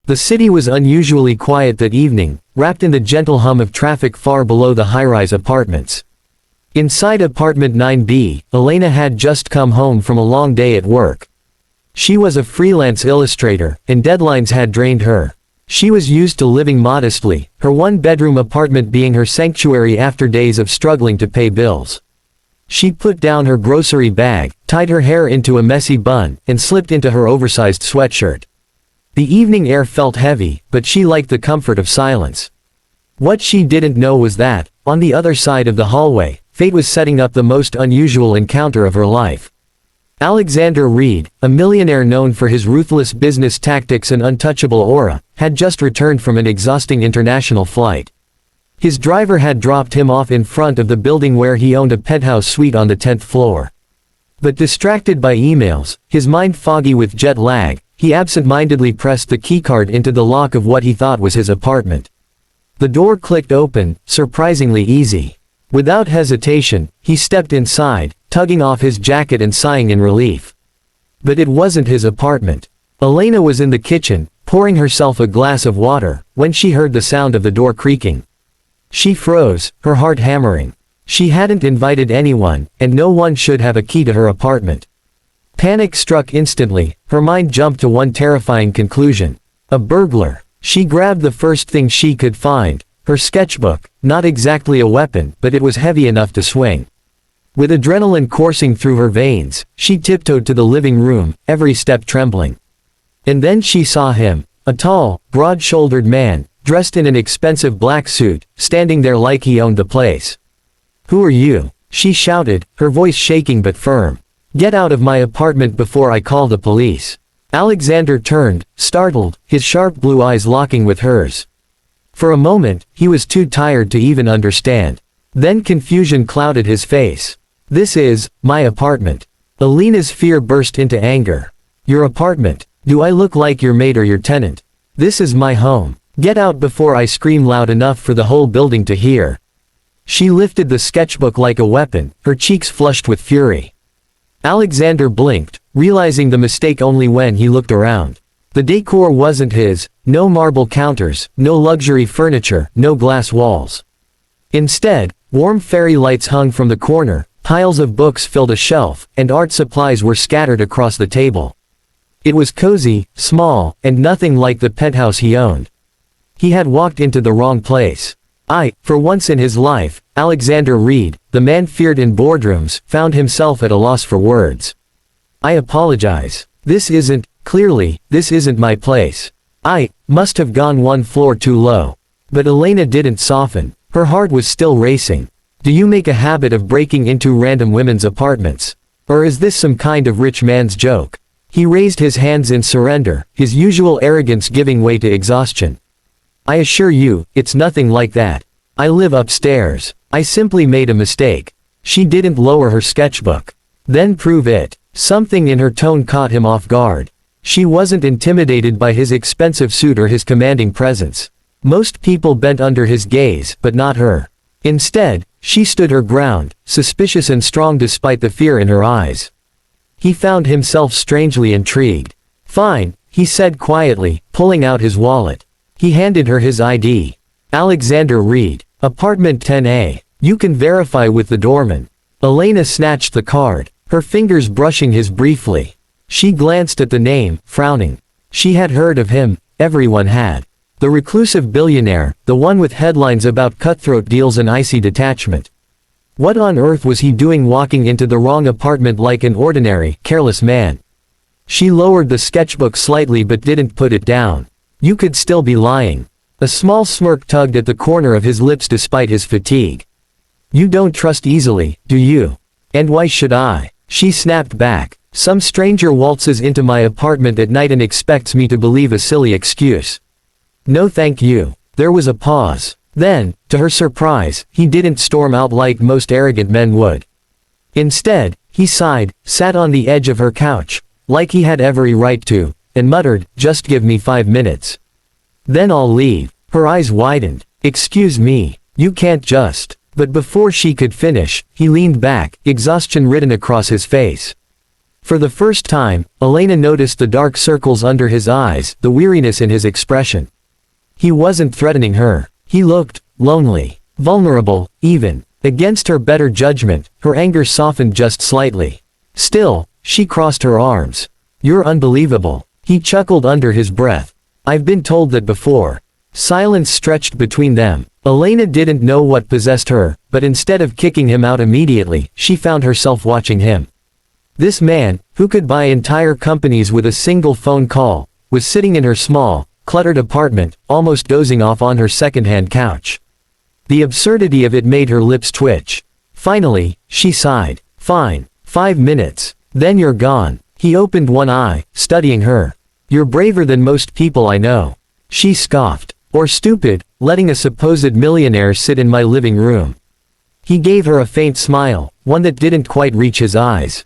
The city was unusually quiet that evening, wrapped in the gentle hum of traffic far below the high-rise apartments. Inside apartment 9B, Elena had just come home from a long day at work. She was a freelance illustrator, and deadlines had drained her. She was used to living modestly, her one-bedroom apartment being her sanctuary after days of struggling to pay bills. She put down her grocery bag, tied her hair into a messy bun, and slipped into her oversized sweatshirt. The evening air felt heavy, but she liked the comfort of silence. What she didn't know was that, on the other side of the hallway, fate was setting up the most unusual encounter of her life. Alexander Reed, a millionaire known for his ruthless business tactics and untouchable aura, had just returned from an exhausting international flight. His driver had dropped him off in front of the building where he owned a penthouse suite on the 10th floor. But distracted by emails, his mind foggy with jet lag, he absent-mindedly pressed the keycard into the lock of what he thought was his apartment. The door clicked open, surprisingly easy. Without hesitation, he stepped inside, tugging off his jacket and sighing in relief. But it wasn't his apartment. Elena was in the kitchen, pouring herself a glass of water, when she heard the sound of the door creaking. She froze, her heart hammering. She hadn't invited anyone, and no one should have a key to her apartment. Panic struck instantly, her mind jumped to one terrifying conclusion. A burglar. She grabbed the first thing she could find, her sketchbook, not exactly a weapon, but it was heavy enough to swing. With adrenaline coursing through her veins, she tiptoed to the living room, every step trembling. And then she saw him, a tall, broad-shouldered man, dressed in an expensive black suit, standing there like he owned the place. "Who are you?" she shouted, her voice shaking but firm. "Get out of my apartment before I call the police." Alexander turned, startled, his sharp blue eyes locking with hers. For a moment, he was too tired to even understand. Then confusion clouded his face. "This is my apartment." Elena's fear burst into anger. "Your apartment? Do I look like your maid or your tenant? This is my home. Get out before I scream loud enough for the whole building to hear." She lifted the sketchbook like a weapon, her cheeks flushed with fury. Alexander blinked, realizing the mistake only when he looked around. The decor wasn't his, no marble counters, no luxury furniture, no glass walls. Instead, warm fairy lights hung from the corner, piles of books filled a shelf, and art supplies were scattered across the table. It was cozy, small, and nothing like the penthouse he owned. He had walked into the wrong place. For once in his life, Alexander Reed, the man feared in boardrooms, found himself at a loss for words. "I apologize. Clearly, this isn't my place. I must have gone one floor too low." But Elena didn't soften. Her heart was still racing. "Do you make a habit of breaking into random women's apartments? Or is this some kind of rich man's joke?" He raised his hands in surrender, his usual arrogance giving way to exhaustion. "I assure you, it's nothing like that. I live upstairs. I simply made a mistake." She didn't lower her sketchbook. "Then prove it." Something in her tone caught him off guard. She wasn't intimidated by his expensive suit or his commanding presence. Most people bent under his gaze, but not her. Instead, she stood her ground, suspicious and strong despite the fear in her eyes. He found himself strangely intrigued. "Fine," he said quietly, pulling out his wallet. He handed her his ID. "Alexander Reed, apartment 10A. You can verify with the doorman." Elena snatched the card, her fingers brushing his briefly. She glanced at the name, frowning. She had heard of him, everyone had. The reclusive billionaire, the one with headlines about cutthroat deals and icy detachment. What on earth was he doing walking into the wrong apartment like an ordinary, careless man? She lowered the sketchbook slightly but didn't put it down. "You could still be lying." A small smirk tugged at the corner of his lips despite his fatigue. "You don't trust easily, do you?" "And why should I?" She snapped back. "Some stranger waltzes into my apartment at night and expects me to believe a silly excuse. No thank you." There was a pause. Then, to her surprise, he didn't storm out like most arrogant men would. Instead, he sighed, sat on the edge of her couch, like he had every right to, and muttered, "Just give me 5 minutes. Then I'll leave." Her eyes widened. "Excuse me, you can't just." But before she could finish, he leaned back, exhaustion written across his face. For the first time, Elena noticed the dark circles under his eyes, the weariness in his expression. He wasn't threatening her. He looked lonely, vulnerable, even. Against her better judgment, her anger softened just slightly. Still, she crossed her arms. "You're unbelievable," he chuckled under his breath. "I've been told that before." Silence stretched between them. Elena didn't know what possessed her, but instead of kicking him out immediately, she found herself watching him. This man, who could buy entire companies with a single phone call, was sitting in her small, cluttered apartment, almost dozing off on her second-hand couch. The absurdity of it made her lips twitch. Finally, she sighed. "Fine. 5 minutes. Then you're gone." He opened one eye, studying her. "You're braver than most people I know." She scoffed. "Or stupid, letting a supposed millionaire sit in my living room." He gave her a faint smile, one that didn't quite reach his eyes.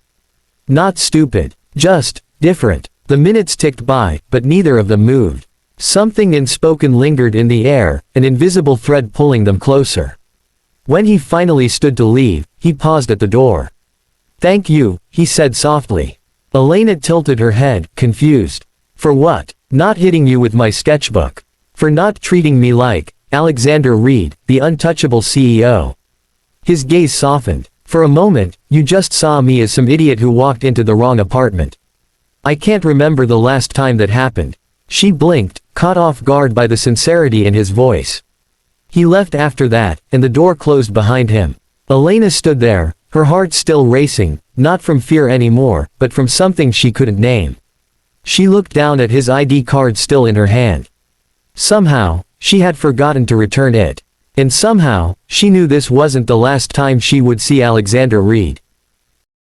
"Not stupid. Just different." The minutes ticked by, but neither of them moved. Something unspoken lingered in the air, an invisible thread pulling them closer. When he finally stood to leave, he paused at the door. "Thank you," he said softly. Elena tilted her head, confused. "For what? Not hitting you with my sketchbook. For not treating me like Alexander Reed, the untouchable CEO." His gaze softened. "For a moment, you just saw me as some idiot who walked into the wrong apartment." "I can't remember the last time that happened." She blinked, caught off guard by the sincerity in his voice. He left after that, and the door closed behind him. Elena stood there, her heart still racing, not from fear anymore, but from something she couldn't name. She looked down at his ID card still in her hand. Somehow, she had forgotten to return it. And somehow, she knew this wasn't the last time she would see Alexander Reed.